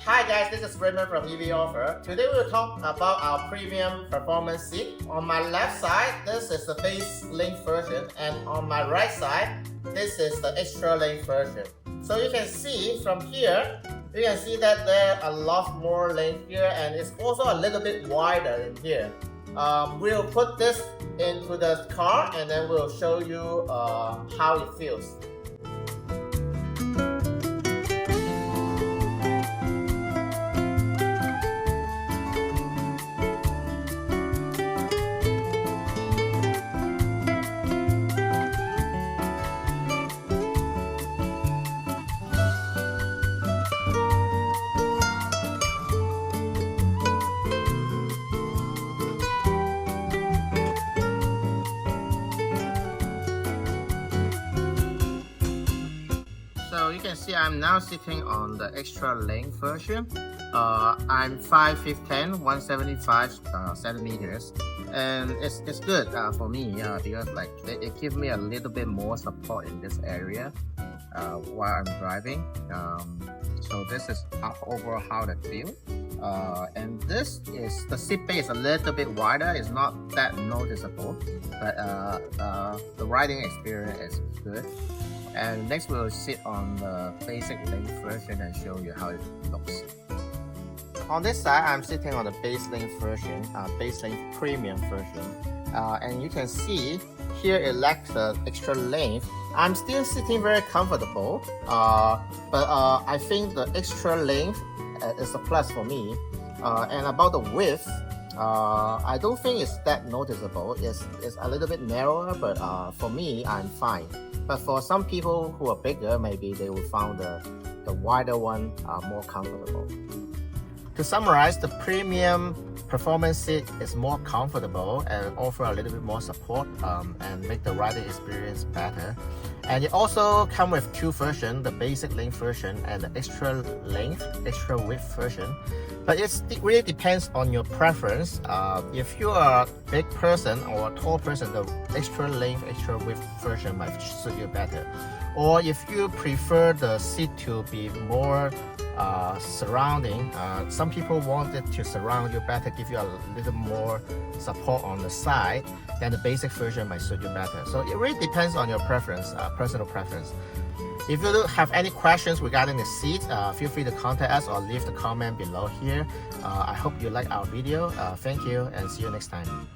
Hi guys, this is Raymond from EVOffer. Today we will talk about our premium performance seat. On my left side, this is the base length version, and on my right side, this is the extra length version. So you can see from here, you can see that there are a lot more length here, and it's also a little bit wider in here. We'll put this into the car and then we'll show you how it feels. So you can see I'm now sitting on the extra length version. I'm 5 feet 10, 175 centimeters, and it's good for me because like it gives me a little bit more support in this area while I'm driving. So this is overall how I feel. And this is the seat base a little bit wider. It's not that noticeable, but the riding experience is good. And next we'll sit on the basic length version and show you how it looks. On this side, I'm sitting on the base length version, base length premium version. And you can see here it lacks the extra length. I'm still sitting very comfortable, but I think the extra length is a plus for me. And about the width, I don't think it's that noticeable. It's a little bit narrower, but for me, I'm fine. But for some people who are bigger, maybe they will find the wider one more comfortable. To summarize, the premium performance seat is more comfortable and offer a little bit more support and make the riding experience better. And it also comes with two versions, the basic length version and the extra length, extra width version. But it really depends on your preference. If you are a big person or a tall person, the extra length, extra width version might suit you better. Or if you prefer the seat to be more surrounding, some people want it to surround you better, give you a little more support on the side, then the basic version might suit you better. So it really depends on your preference, personal preference. If you have any questions regarding the seat, feel free to contact us or leave the comment below here. I hope you like our video. Thank you and see you next time.